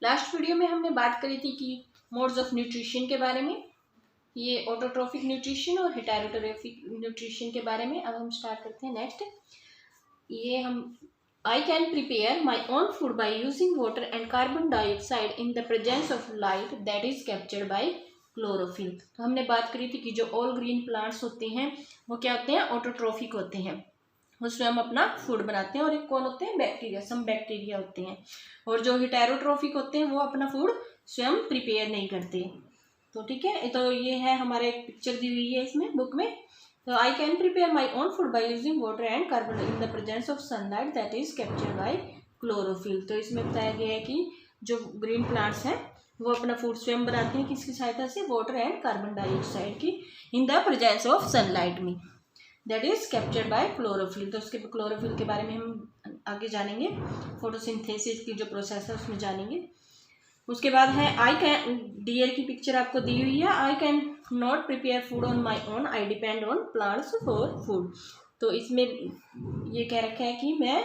Last video में हमने बात करी थी कि मोड्स ऑफ न्यूट्रिशन के बारे में, ये ऑटोट्रोफिक न्यूट्रिशन और हेटेरोट्रोफिक न्यूट्रिशन के बारे में। अब हम स्टार्ट करते हैं नेक्स्ट। ये हम I can prepare my own food by using water and carbon dioxide in the presence of light that is captured by chlorophyll. तो हमने बात करी थी कि जो ऑल ग्रीन प्लांट्स होते हैं वो क्या होते हैं, ऑटोट्रोफिक होते हैं, उसमें हम अपना फूड बनाते हैं। और एक कौन होते हैं, बैक्टीरिया, सम बैक्टीरिया होते हैं। और जो हेटेरोट्रोफिक होते हैं वो अपना फूड स्वयं प्रिपेयर नहीं करते। तो ठीक है, तो ये है हमारे एक पिक्चर दी हुई है इसमें बुक में। तो I can prepare my own food by using water and carbon in the presence of sunlight that is captured by chlorophyll. तो इसमें बताया गया है कि जो ग्रीन प्लांट्स हैं वो अपना फूड स्वयं बनाते हैं, किसकी सहायता से, वाटर एंड कार्बन डाइऑक्साइड की in the presence of sunlight में that is captured by chlorophyll. तो उसके क्लोरोफिल के बारे में हम आगे जानेंगे, फोटोसिंथेसिस की जो प्रोसेस है उसमें जानेंगे। उसके बाद है आई कैन, डियर की पिक्चर आपको दी हुई है। I can not prepare food on my own, I depend on plants for food. तो इसमें ये कह रखा है कि मैं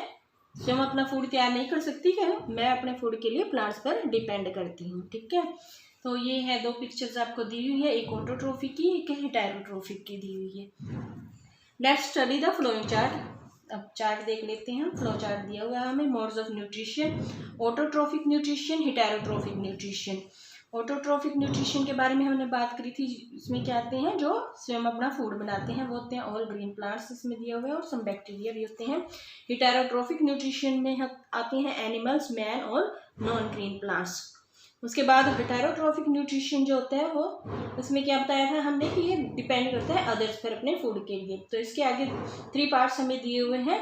स्वयं अपना फूड तैयार नहीं कर सकती, क्या मैं अपने फूड के लिए प्लांट्स पर डिपेंड करती हूँ। ठीक है, तो ये है दो पिक्चर्स आपको दी हुई है, एक ऑटोट्रोफिक की, एक हेटेरोट्रोफिक की दी हुई है। Next study the flowing chart. अब चार्ट देख लेते हैं, फ्लो चार्ट दिया हुआ है हमें। Modes of nutrition, autotrophic nutrition, heterotrophic nutrition. Autotrophic nutrition के बारे में हमने बात करी थी, इसमें क्या आते हैं, जो स्वयं अपना फूड बनाते हैं वो होते हैं ऑल ग्रीन प्लांट्स, इसमें दिया हुआ है, और सम बैक्टीरिया भी होते हैं। हेटेरोट्रोफिक न्यूट्रिशन में आते हैं एनिमल्स, मैन और नॉन ग्रीन प्लांट्स। उसके बाद हेटेरोट्रोफिक न्यूट्रिशन जो होता है वो, उसमें क्या बताया था हमने कि ये डिपेंड करता है अदर्स पर अपने फूड के लिए। तो इसके आगे 3 पार्ट्स हमें दिए हुए हैं।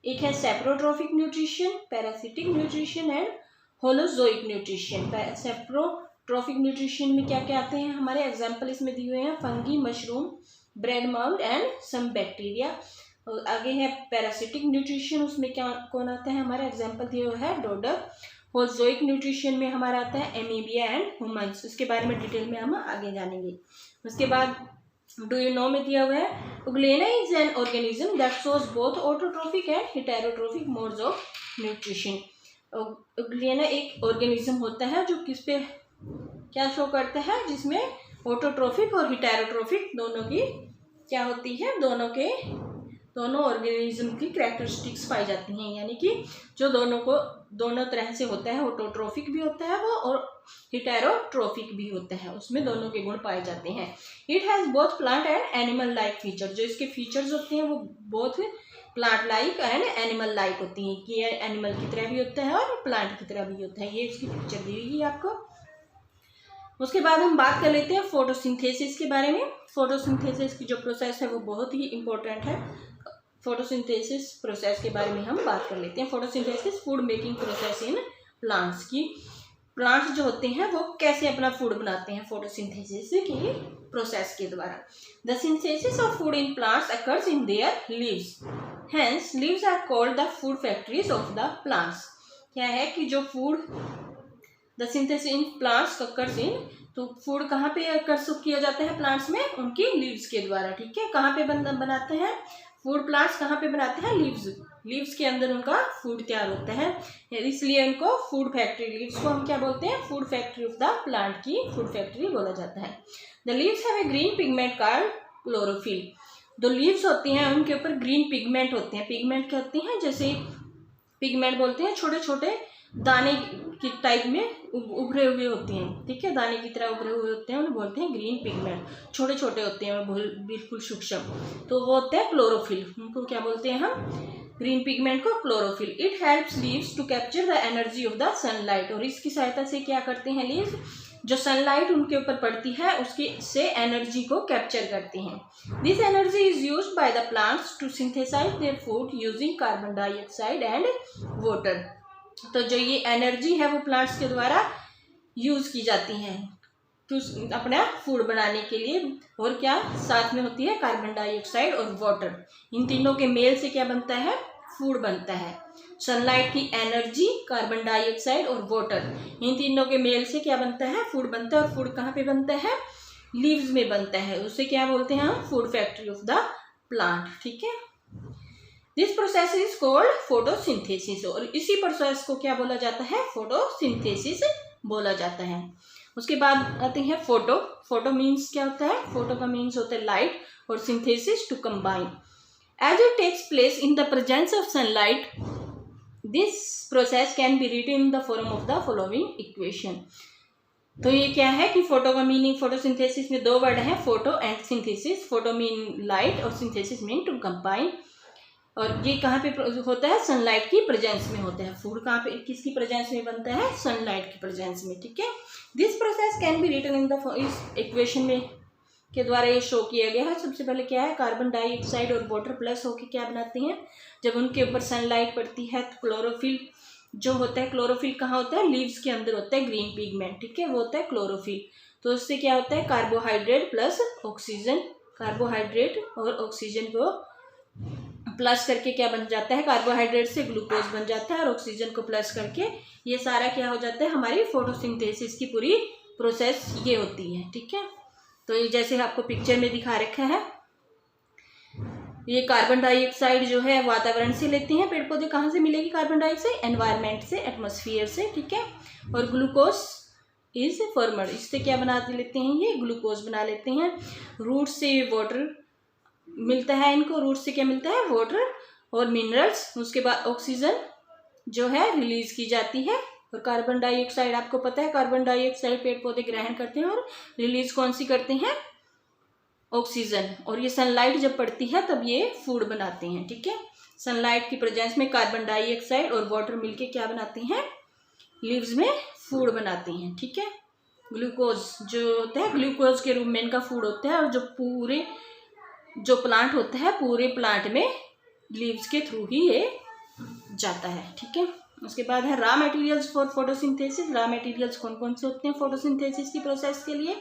एक है saprotrophic nutrition, parasitic nutrition and holozoic nutrition. Saprotrophic nutrition में क्या क्या आते हैं हमारे एग्जाम्पल इसमें दिए हुए हैं, fungi, mushroom, bread mould and some bacteria. आगे है पैरासिटिक न्यूट्रिशन, उसमें क्या कौन आता है, हमारे एग्जाम्पल दिए हुए है डोडर। होलोजोइक न्यूट्रिशन में हमारा आता है एमीबिया एंड ह्यूमन्स, उसके बारे में डिटेल में हम आगे जानेंगे। उसके बाद डू यू नो में दिया हुआ है euglena is an organism that shows both autotrophic and heterotrophic modes of nutrition. Euglena एक ऑर्गेनिज्म होता है जो किस पे क्या शो करता है, जिसमें ऑटोट्रोफिक और हेटेरोट्रोफिक दोनों की क्या होती है, दोनों ऑर्गेनिज्म की कैरेक्टरिस्टिक्स पाई जाती हैं। यानी कि जो दोनों तरह से होता है, ऑटोट्रोफिक भी होता है वो और हेटेरोट्रोफिक भी होता है, उसमें दोनों के गुण पाए जाते हैं। It has both plant and animal like feature. जो इसके फीचर्स होते हैं वो both plant like and animal like होती हैं, कि ये एनिमल की तरह भी होता है और प्लांट की तरह भी होता है। ये इसकी पिक्चर दी हुई है आपको। उसके बाद हम बात कर लेते हैं फोटोसिंथेसिस के बारे में। फोटोसिंथेसिस की जो प्रोसेस है वो बहुत ही इंपॉर्टेंट है। फोटोसिंथेसिस प्रोसेस के बारे में हम बात कर लेते हैं। Photosynthesis food making process in plants की, प्लांट्स जो होते हैं वो कैसे अपना फूड बनाते हैं फोटोसिंथेसिस की प्रोसेस के द्वारा। The synthesis of food in plants occurs in their leaves, hence leaves are called the food factories of the plants. क्या है कि जो food, the synthesis in plants occurs in, तो फूड कहाँ पे अकर किया जाता है प्लांट्स में, उनकी लीव्स के द्वारा। ठीक है, कहाँ पे बनाते हैं फूड, प्लांट्स कहाँ पे बनाते हैं, लीव्स के अंदर उनका फूड तैयार होता है, इसलिए उनको फूड फैक्ट्री, लीव्स को हम क्या बोलते हैं, food factory of the plant की फूड फैक्ट्री बोला जाता है। The leaves have a green pigment called chlorophyll. जो लीव्स होती हैं उनके ऊपर ग्रीन पिगमेंट होते हैं। पिगमेंट क्या होती हैं, जैसे पिगमेंट बोलते हैं छोटे छोटे दाने की टाइप में उभरे हुए होते हैं। ठीक है, दाने की तरह उभरे हुए होते हैं, उन्हें बोलते हैं ग्रीन पिगमेंट। छोटे छोटे होते हैं बिल्कुल सूक्ष्म, तो वो होते हैं क्लोरोफिल। उनको क्या बोलते हैं हम, ग्रीन पिगमेंट को chlorophyll. It helps leaves to capture the energy of the sunlight. और इसकी सहायता से क्या करते हैं लीव्स, जो सनलाइट उनके ऊपर पड़ती है उसकी से एनर्जी को कैप्चर करते हैं। This energy is used by the plants to synthesize their food using carbon dioxide and water. तो जो ये एनर्जी है वो प्लांट्स के द्वारा यूज की जाती है तो अपना फूड बनाने के लिए, और क्या साथ में होती है कार्बन डाइऑक्साइड और वाटर। इन तीनों के मेल से क्या बनता है, फूड बनता है। सनलाइट की एनर्जी, कार्बन डाइऑक्साइड और वाटर, इन तीनों के मेल से क्या बनता है, फूड बनता है। और फूड कहाँ पे बनता है, लीव्स में बनता है। उसे क्या बोलते हैं हम, food factory of the plant. ठीक है, this process is called photosynthesis. और इसी प्रोसेस को क्या बोला जाता है, फोटोसिंथेसिस बोला जाता है। उसके बाद आते हैं फोटो। फोटो मीन्स क्या होता है? फोटो का मीन्स होता है लाइट और synthesis to combine as it takes place in the presence of sunlight. This process can be written in the form of the following equation. तो ये क्या है कि फोटो का मीनिंग, फोटोसिंथेसिस में दो वर्ड है, photo and synthesis. Photo mean light और सिंथेसिस मीन टू कंबाइन। और ये कहाँ पे होता है? सनलाइट की प्रेजेंस में होता है। फूड कहाँ पे, किसकी प्रेजेंस में बनता है? सनलाइट की प्रेजेंस में, ठीक है। This process can be written in the, इस इक्वेशन में के द्वारा ये शो किया गया है। सबसे पहले क्या है? कार्बन डाइऑक्साइड और वाटर प्लस होकर क्या बनाते हैं? जब उनके ऊपर सनलाइट पड़ती है तो क्लोरोफिल जो होता है, क्लोरोफिल कहाँ होता है? लीव्स के अंदर होता है, ग्रीन पिगमेंट, ठीक है, वो होता है क्लोरोफिल। तो उससे क्या होता है? कार्बोहाइड्रेट प्लस ऑक्सीजन, कार्बोहाइड्रेट और ऑक्सीजन को प्लस करके क्या बन जाता है? कार्बोहाइड्रेट से ग्लूकोज बन जाता है और ऑक्सीजन को प्लस करके ये सारा क्या हो जाता है? हमारी फोटोसिंथेसिस की पूरी प्रोसेस ये होती है, ठीक है। तो ये जैसे आपको पिक्चर में दिखा रखा है, ये कार्बन डाइऑक्साइड जो है वातावरण से लेते हैं पेड़ पौधे। कहाँ से मिलेगी कार्बन डाइऑक्साइड? एनवायरनमेंट से, एटमॉस्फेयर से, ठीक है। और ग्लूकोज इज फॉर्मड, इससे क्या बना लेते हैं? ये ग्लूकोज बना लेते हैं। रूट से वाटर मिलता है इनको, रूट से क्या मिलता है? वाटर और मिनरल्स। उसके बाद ऑक्सीजन जो है रिलीज की जाती है और कार्बन डाइऑक्साइड, आपको पता है कार्बन डाइऑक्साइड पेड़ पौधे ग्रहण करते हैं और रिलीज कौन सी करते हैं? ऑक्सीजन। और ये सनलाइट जब पड़ती है तब ये फूड बनाते हैं, ठीक है। सनलाइट की प्रेजेंस में कार्बन डाइऑक्साइड और वाटर मिलके क्या बनाते हैं? लीव्स में फूड बनाते हैं, ठीक है। ग्लूकोज जो होता है, ग्लूकोज के रूप में इनका फूड होता है। और जो पूरे जो प्लांट होता है, पूरे प्लांट में लीव्स के थ्रू ही ये जाता है, ठीक है। उसके बाद है raw materials for photosynthesis. Raw materials कौन कौन से होते हैं फोटोसिंथेसिस की प्रोसेस के लिए?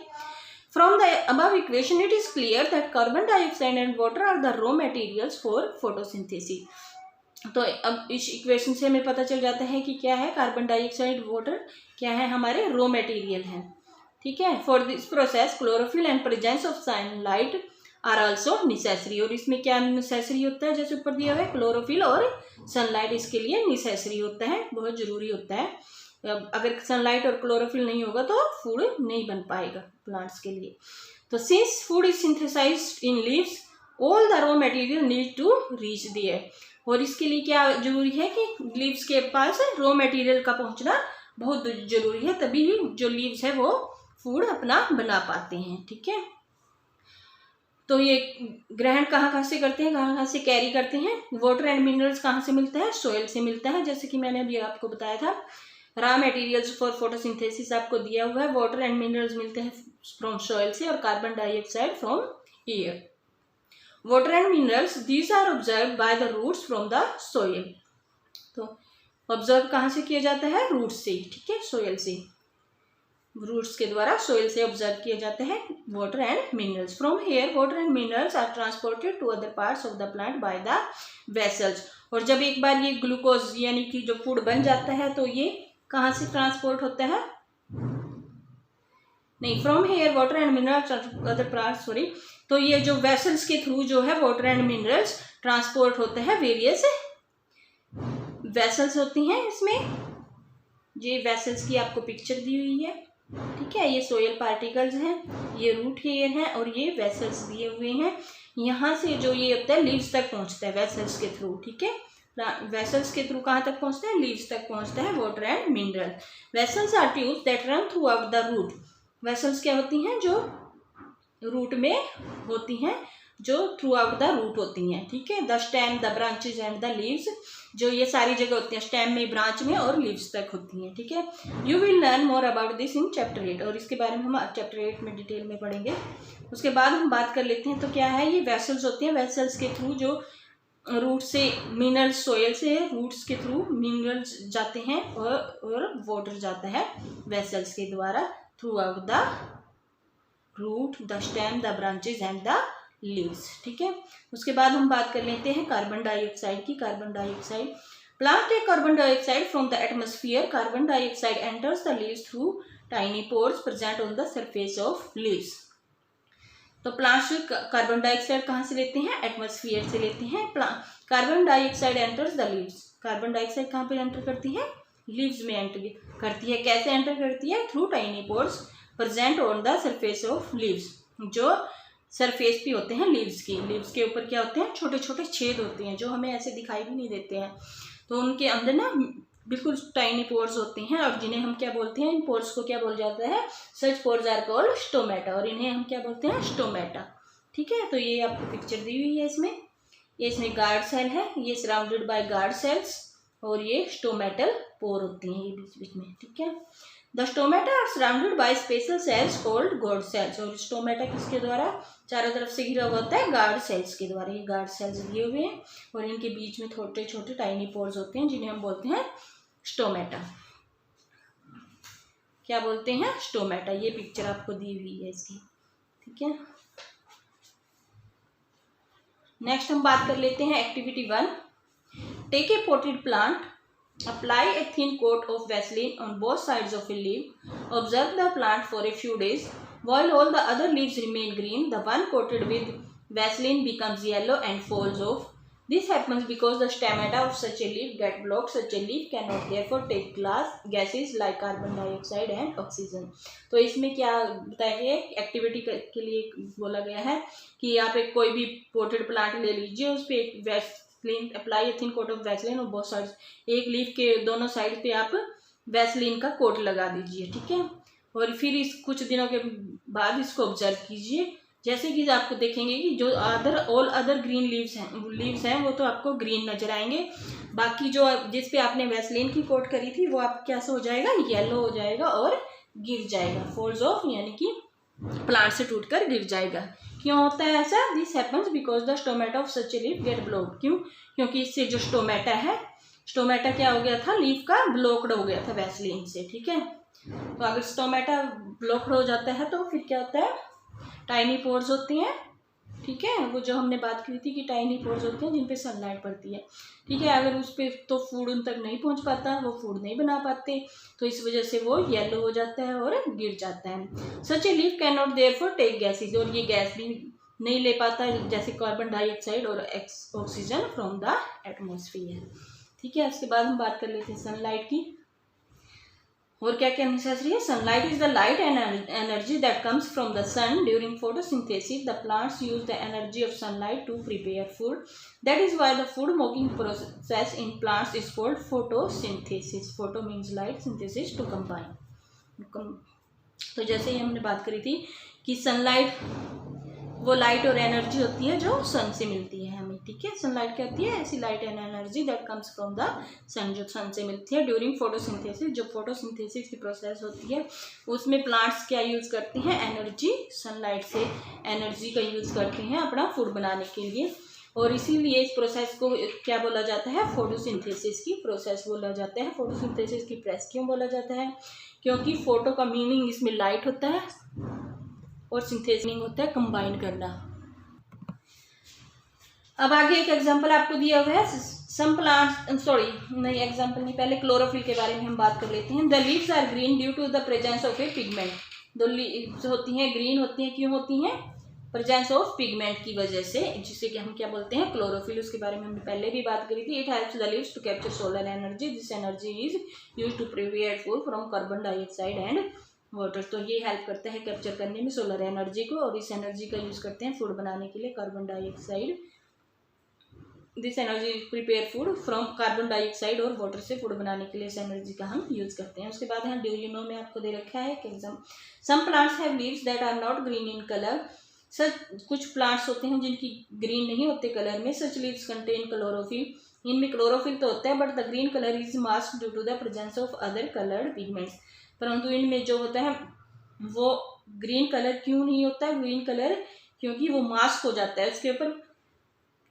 From the above equation it is clear that carbon dioxide and water are the raw materials for photosynthesis. तो अब इस इक्वेशन से हमें पता चल जाता है कि क्या है? कार्बन डाइऑक्साइड, वाटर क्या है? हमारे रॉ मटेरियल हैं, ठीक है। For this process chlorophyll and presence of sunlight are also necessary. और इसमें क्या नेसेसरी होता है? जैसे ऊपर दिया हुआ है, क्लोरोफिल और सनलाइट इसके लिए नेसेसरी होता है, बहुत जरूरी होता है। अगर सनलाइट और क्लोरोफिल नहीं होगा तो फूड नहीं बन पाएगा प्लांट्स के लिए। तो since food is synthesized in leaves all the raw material need to reach there. और इसके लिए क्या जरूरी है कि लीव्स के पास रॉ मटेरियल का पहुंचना बहुत जरूरी है, तभी जो लीव्स है वो फूड अपना बना पाते हैं, ठीक है। तो ये ग्रहण कहाँ से करते हैं, कहाँ से कैरी करते हैं? वाटर एंड मिनरल्स कहाँ से मिलता है? सोयल से मिलता है, जैसे कि मैंने अभी आपको बताया था। रॉ मटेरियल्स फॉर फोटोसिंथेसिस आपको दिया हुआ है। वाटर एंड मिनरल्स मिलते हैं फ्रॉम सोयल से और carbon dioxide from air. Water and minerals these are observe by the roots from the soil. तो ऑब्जर्व कहाँ से किया जाता है? रूट से, ठीक है, सोयल से, रूट्स के द्वारा सोइल से ऑब्जर्व किए जाते हैं water and minerals. From here water and minerals are transported to other parts of the plant by the vessels. और जब एक बार ये ग्लूकोज यानी कि जो फूड बन जाता है तो ये कहाँ से ट्रांसपोर्ट होता है? नहीं, from here water and minerals other parts, sorry. तो ये जो वेसल्स के थ्रू जो है वाटर एंड मिनरल्स ट्रांसपोर्ट होता है। वेरियस वेसल्स होती हैं इसमें, ये वेसल्स की आपको पिक्चर दी हुई है, ठीक है। ये सोयल पार्टिकल्स हैं, ये रूट हेयर हैं और ये वेसल्स दिए हुए हैं। यहाँ से जो ये होता है लीव्स तक पहुँचता है वेसल्स के थ्रू, ठीक है। वेसल्स के थ्रू कहाँ तक पहुँचता है? लीव्स तक पहुँचता है water and mineral. Vessels are tubes that run throughout the root. Vessels क्या होती हैं? जो रूट में होती हैं, जो थ्रू आउट द रूट होती हैं, ठीक है। The stem, the branches and the leaves, जो ये सारी जगह होती हैं, स्टेम में, ब्रांच में और लीव्स तक होती हैं, ठीक है। You will learn more about this in chapter 8, और इसके बारे में हम चैप्टर 8 में डिटेल में पढ़ेंगे। उसके बाद हम बात कर लेते हैं तो क्या है, ये वेसल्स होती हैं। वेसल्स के थ्रू जो रूट से मिनरल्स, सोयल से रूट्स के थ्रू मिनरल्स जाते हैं और वाटर जाता है वेसल्स के द्वारा throughout the root, the stem, the branches and the leaves, ठीक है। उसके बाद हम बात कर लेते हैं कार्बन डाइऑक्साइड की। Carbon dioxide, plant take carbon dioxide from the atmosphere. Carbon dioxide enters the leaves through tiny pores present on the surface of leaves. तो प्लांट्स कार्बन डाइऑक्साइड कहाँ से लेते हैं? एटमॉस्फेयर से लेते हैं। Carbon dioxide enters the leaves. Carbon dioxide कहाँ पे एंटर करती है? लीव्स में एंटर करती है। कैसे एंटर करती है? Through tiny pores present on the surface of leaves. जो सरफेस पे होते हैं लीव्स की, लीव्स के ऊपर क्या होते हैं? छोटे छोटे छेद होते हैं जो हमें ऐसे दिखाई भी नहीं देते हैं। तो उनके अंदर ना बिल्कुल टाइनी पोर्स होते हैं और जिन्हें हम क्या बोलते हैं? इन पोर्स को क्या बोल जाता है? सच पोर्स आर कॉल्ड स्टोमेटा, और इन्हें हम क्या बोलते हैं? स्टोमेटा। ठीक है, तो ये आपको पिक्चर दी हुई है इसमें। ये इसमें गार्ड सेल है, ये सराउंडेड बाय गार्ड सेल्स, और ये स्टोमेटल पोर होती हैं ये बीच बीच में। ठीक है, the stomata are surrounded by special cells called guard cells. और स्टोमेटा किसके द्वारा चारों तरफ से घिरा हुआ होता है? गार्ड सेल्स के द्वारा। ये गार्ड सेल्स दिए हुए हैं और इनके बीच में छोटे छोटे टाइनी पोर्स होते हैं जिन्हें हम बोलते हैं स्टोमेटा। क्या बोलते हैं? स्टोमेटा। ये पिक्चर आपको दी हुई है इसकी। ठीक है, नेक्स्ट हम बात कर लेते हैं activity 1। Take a potted plant, apply a thin coat of Vaseline on both sides of a leaf, observe the plant for a few days. While all the other leaves remain green, the one coated with Vaseline becomes yellow and falls off. This happens because the stomata of such a leaf get blocked. Such a leaf cannot therefore take gases like carbon dioxide and oxygen. तो इसमें क्या बताया गया है? Activity के लिए बोला गया है कि आप एक कोई भी पोटेड प्लांट ले लीजिए, उस पर एक vaseline apply, thin coat of vaseline, और बहुत साइड, एक लीफ के दोनों साइड पे आप वैसलीन का कोट लगा दीजिए। ठीक है, और फिर इस कुछ दिनों के बाद इसको ऑब्जर्व कीजिए। जैसे कि आपको देखेंगे कि जो ऑल अदर ग्रीन लीव्स हैं वो तो आपको ग्रीन नजर आएंगे, बाकी जो जिस पे आपने वैसलीन की कोट करी थी वो आप कैसा हो जाएगा? येलो हो जाएगा और गिर जाएगा, फॉल्स ऑफ, यानी कि प्लांट से टूटकर गिर जाएगा। क्यों होता है ऐसा? This happens because the stomata of such a leaf get blocked. क्यों? क्योंकि इससे जो स्टोमेटा है, स्टोमेटा क्या हो गया था? लीफ का ब्लॉक्ड हो गया था वैसलीन से। ठीक है, तो अगर स्टोमेटा ब्लॉक्ड हो जाता है तो फिर क्या होता है? टाइनी पोर्स होती हैं। ठीक है, वो जो हमने बात की थी कि टाइनी पोर्स होते हैं जिन पे सनलाइट पड़ती है। ठीक है, अगर उस पर तो फूड उन तक नहीं पहुंच पाता, वो फूड नहीं बना पाते, तो इस वजह से वो येलो हो जाता है और गिर जाता है। Such a leaf can not therefore take gases, और ये गैस भी नहीं ले पाता जैसे कार्बन डाइऑक्साइड और ऑक्सीजन फ्रॉम द एटमोसफियर। ठीक है, उसके बाद हम बात कर लेते हैं सनलाइट की। और क्या क्या नेसेसरी है? Sunlight is the light and energy that comes from the sun during photosynthesis. The plants use the energy of sunlight to prepare food. That is why the food making process in plants is called photosynthesis. Photo means light, synthesis to combine. तो जैसे ही हमने बात करी थी कि sunlight वो light और energy होती है जो सन से मिलती है हमें। ठीक है, सनलाइट क्या होती है? ऐसी light and energy that comes from the sun, जो सन से मिलती है ड्यूरिंग फोटोसिंथेसिस। जो फोटोसिंथेसिस की प्रोसेस होती है उसमें प्लांट्स क्या यूज़ करते हैं? एनर्जी, सनलाइट से एनर्जी का यूज़ करते हैं अपना फूड बनाने के लिए, और इसीलिए इस प्रोसेस को क्या बोला जाता है? फोटोसिंथेसिस की प्रोसेस बोला जाता है। फोटोसिंथेसिस की प्रोसेस क्यों बोला जाता है? क्योंकि फोटो का मीनिंग इसमें लाइट होता है और सिंथेसिस होता है कंबाइन करना। अब आगे एक एग्जांपल आपको दिया हुआ है। सम प्लांट्स, नहीं एग्जांपल नहीं, पहले क्लोरोफिल के बारे में हम बात कर लेते हैं। The leaves are green due to the presence of a pigment. दो लीव्स होती हैं ग्रीन होती हैं, क्यों होती हैं? प्रेजेंस ऑफ पिगमेंट की वजह से, जिसे कि हम क्या बोलते हैं? क्लोरोफिल। उसके बारे में हमने पहले भी बात करी थी। It helps the leaves to capture solar energy. This energy is used to prepare food from carbon dioxide and water. तो ये हेल्प करता है कैप्चर करने में सोलर एनर्जी को, और इस एनर्जी का यूज करते हैं फूड बनाने के लिए। Carbon dioxide, this energy prepare food from carbon dioxide और वाटर से फूड बनाने के लिए इस एनर्जी का हम यूज करते हैं। उसके बाद है डू यू नो में आपको दे रखा है कि some plants have leaves that are not green in colour. Such कुछ प्लांट्स होते हैं जिनकी ग्रीन नहीं होते कलर में। Such leaves contain chlorophyll. इनमें क्लोरोफिल तो होता है but the green colour is masked due to the presence of other coloured pigments. परंतु इनमें जो होता है वो ग्रीन कलर क्यों नहीं होता है? ग्रीन कलर क्योंकि वो मास्क हो जाता है, उसके ऊपर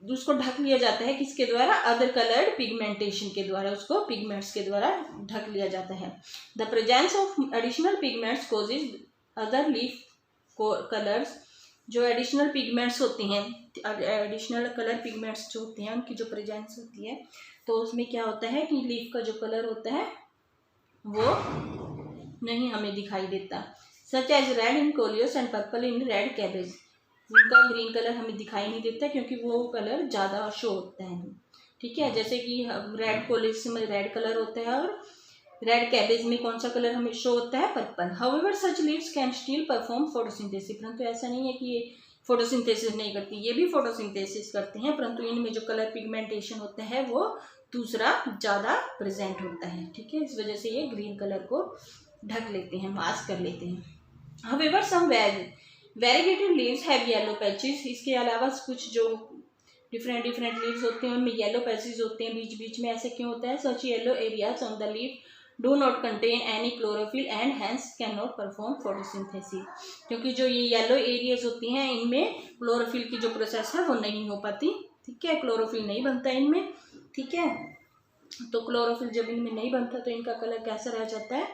उसको ढक लिया जाता है। किसके द्वारा? अदर कलर्ड पिगमेंटेशन के द्वारा, उसको पिगमेंट्स के द्वारा ढक लिया जाता है। The presence of additional pigments causes other leaf colours. जो एडिशनल पिगमेंट्स होती हैं, एडिशनल कलर पिगमेंट्स जो होती हैं, उनकी जो प्रेजेंस होती है तो उसमें क्या होता है कि लीफ का जो कलर होता है वो नहीं हमें दिखाई देता। Such as red in coleus and purple in red cabbage. उनका ग्रीन कलर हमें दिखाई नहीं देता क्योंकि वो कलर ज़्यादा शो होता है। ठीक है, जैसे कि रेड कोलियस में रेड कलर होता है और रेड कैबेज में कौन सा कलर हमें शो होता है? Purple. However such leaves can still perform photosynthesis, परंतु ऐसा नहीं है कि ये फोटोसिंथेसिस नहीं करती, ये भी फोटोसिंथेसिस करते हैं, परंतु इनमें जो कलर पिगमेंटेशन होता है वो दूसरा ज़्यादा प्रेजेंट होता है। ठीक है, इस वजह से ये ग्रीन कलर को ढक लेते हैं, मास्क कर लेते हैं। However some variegated leaves have yellow patches, इसके अलावा कुछ जो डिफरेंट लीव्स होते हैं उनमें येलो पैचेस होते हैं बीच बीच में। ऐसे क्यों होता है? Such yellow areas on the leaf do not contain any chlorophyll and hence can not perform photosynthesis, क्योंकि जो ये येलो एरियाज होती हैं इनमें क्लोरोफिल की जो प्रोसेस है वो नहीं हो पाती। ठीक है, क्लोरोफिल नहीं बनता इनमें। ठीक है, तो क्लोरोफिल जब इनमें नहीं बनता तो इनका कलर कैसा रह जाता है?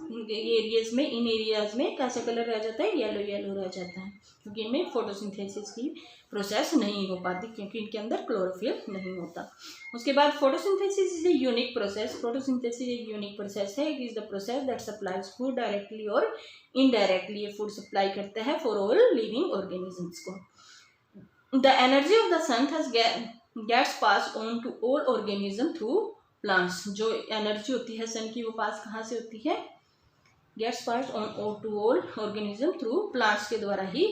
इन एरियाज में कैसा कलर रह जाता है? येलो रह जाता है, क्योंकि इनमें फोटोसिंथेसिस की प्रोसेस नहीं हो पाती, क्योंकि इनके अंदर क्लोरोफिल नहीं होता। उसके बाद photosynthesis is a unique process. Photosynthesis एक यूनिक प्रोसेस है। It is the process that supplies food directly और इनडायरेक्टली। ये फूड सप्लाई करता है फॉर ऑल लिविंग ऑर्गेनिजम्स को। The energy of the sun gets pass on to all organism through plants. जो energy होती है सन की वो पास कहाँ से होती है? Gets pass on to all organism through plants के द्वारा ही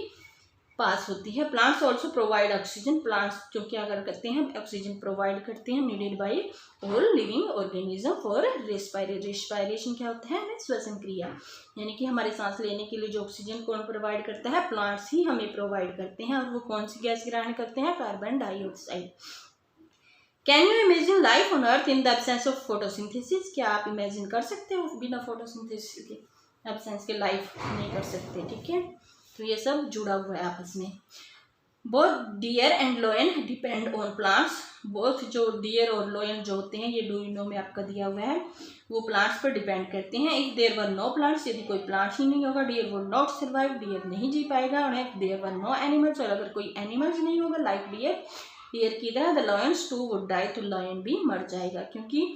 पास होती है। Plants also provide oxygen. Plants जो क्या करते हैं? ऑक्सीजन प्रोवाइड करते हैं, needed by all living organism for respiration क्या होता है? श्वसन क्रिया, यानी कि हमारे सांस लेने के लिए जो ऑक्सीजन कौन प्रोवाइड करता है? प्लांट्स ही हमें प्रोवाइड करते हैं। और वो कौन सी गैस ग्रहण करते हैं? Carbon dioxide. Can you imagine life on earth in the absence of photosynthesis? क्या आप इमेजिन कर सकते हो बिना फोटोसिंथेसिस के एब्सेंस के लाइफ नहीं कर सकते? ठीक है, तो ये सब जुड़ा हुआ है आपस में। Both deer and lion depend on plants. Both जो डियर और लोयन जो होते हैं, ये डूइनो में आपका दिया हुआ है, वो प्लांट्स पर डिपेंड करते हैं। If there were no plants, यदि कोई प्लांट्स ही नहीं होगा, deer would not survive, deer नहीं जी पाएगा। और if there were no animals, और अगर कोई एनिमल्स नहीं होगा लाइक डियर की तरह, the lions too would die, तो लॉयन भी मर जाएगा। क्योंकि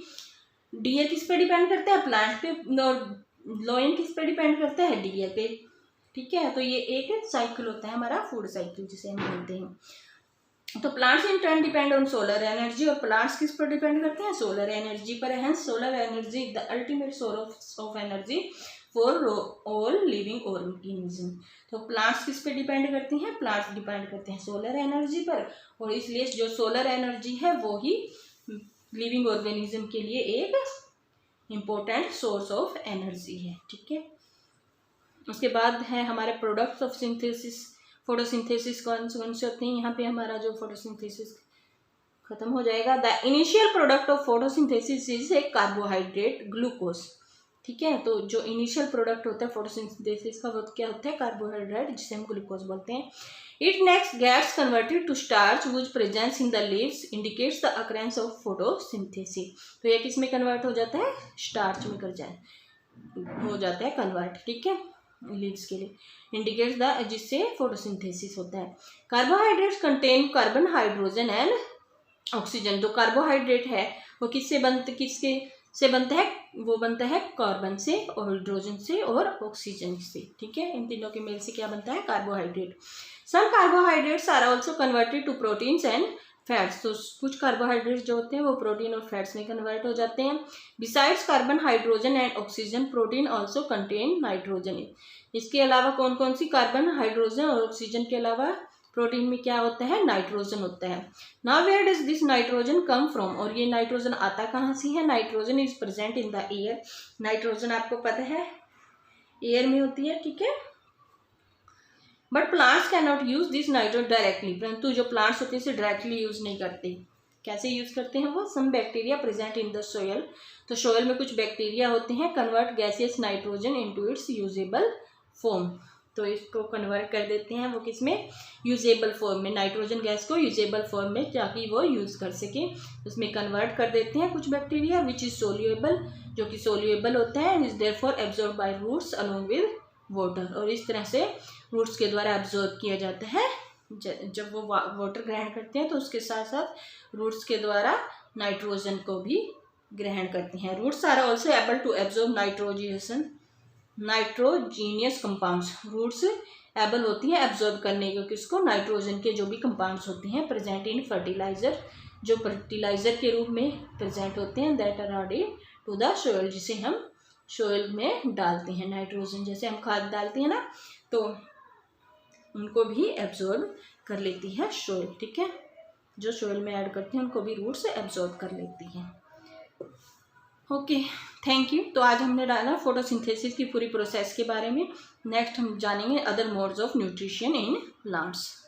डियर किस पे डिपेंड करता है? प्लांट पे। और लॉयन किस पे डिपेंड करता है? डियर पे। ठीक है, तो ये एक साइकिल होता है हमारा फूड साइकिल जिसे हम बोलते हैं। तो plants in turn depend on solar energy, और प्लांट्स किस पर डिपेंड करते हैं? सोलर एनर्जी पर। है solar energy the ultimate source of energy for all living organism. तो प्लांट्स किस पे डिपेंड करती हैं? प्लांट्स डिपेंड करते हैं सोलर एनर्जी पर, और इसलिए जो सोलर एनर्जी है वो ही लिविंग ऑर्गेनिज्म के लिए एक इम्पोर्टेंट सोर्स ऑफ एनर्जी है। ठीक है, उसके बाद है हमारे प्रोडक्ट्स ऑफ सिंथेसिस। फोटोसिंथेसिस कौन से होते हैं? यहाँ पे हमारा जो फोटोसिंथेसिस खत्म हो जाएगा। The initial product of photosynthesis is A carbohydrate glucose. ठीक है, तो जो इनिशियल प्रोडक्ट होता है फोटोसिंथेसिस का वो क्या होता है? कार्बोहाइड्रेट, जिसे हम ग्लूकोज बोलते हैं। It next gets converted to starch which presence in the leaves indicates the occurrence of photosynthesis. तो ये किस में कन्वर्ट हो जाता है? स्टार्च में हो जाता है कन्वर्ट। ठीक है, लीव्स के लिए इंडिकेट्स द, जिससे फोटोसिंथेसिस होता है। Carbohydrates contain carbon, hydrogen and oxygen. जो कार्बोहाइड्रेट है वो किससे बनता है? वो बनता है कार्बन से, और हाइड्रोजन से और ऑक्सीजन से। ठीक है, इन तीनों के मेल से क्या बनता है? Carbohydrate. Some carbohydrates are also converted to proteins and fats. तो कुछ कार्बोहाइड्रेट्स जो होते हैं वो प्रोटीन और फैट्स में कन्वर्ट हो जाते हैं। Besides carbon, hydrogen and oxygen, protein also contain nitrogen. इसके अलावा कौन कौन सी? कार्बन, हाइड्रोजन और ऑक्सीजन के अलावा प्रोटीन में क्या होता है? नाइट्रोजन होता है। Now where does this nitrogen come from? और ये नाइट्रोजन आता कहाँ से है? Nitrogen is present in the air. Nitrogen आपको पता है एयर में होती है। ठीक है, but plants can not use this nitrogen directly. परंतु जो प्लांट्स होते हैं इसे डायरेक्टली यूज नहीं करते। कैसे यूज करते हैं वो? Some bacteria present in the soil. तो सोयल में कुछ बैक्टीरिया होते हैं, convert gaseous nitrogen into its usable form. तो इसको कन्वर्ट कर देते हैं वो किसमें? यूजेबल फॉर्म में। नाइट्रोजन गैस को यूजेबल फॉर्म में, ताकि वो यूज़ कर सके, उसमें कन्वर्ट कर देते हैं कुछ बैक्टीरिया, विच इज़ सोल्यूएबल, जो कि सोल्यूएबल होता है, is therefore absorb by roots along with water. और इस तरह से रूट्स के द्वारा एब्जॉर्ब किया जाता है। जब वो वाटर ग्रहण करते हैं तो उसके साथ साथ रूट्स के द्वारा नाइट्रोजन को भी ग्रहण करते हैं। Roots are also able to absorb nitrogenous compounds. Roots able होती है एब्जॉर्ब करने के किसको? नाइट्रोजन के जो भी कंपाउंड्स होते हैं प्रेजेंट इन फर्टिलाइजर, जो फर्टिलाइजर के रूप में प्रेजेंट होते हैं, that are to the soil, जिसे हम सोइल में डालते हैं। नाइट्रोजन जैसे हम खाद डालते हैं ना, तो उनको भी एब्जॉर्ब कर लेती है सोइल। ठीक है, जो सोइल में ऐड करते हैं उनको भी रूट्स एब्जॉर्ब कर लेती हैं। Okay, thank you. तो आज हमने डाला फोटोसिंथेसिस की पूरी प्रोसेस के बारे में। नेक्स्ट हम जानेंगे other modes of nutrition in plants.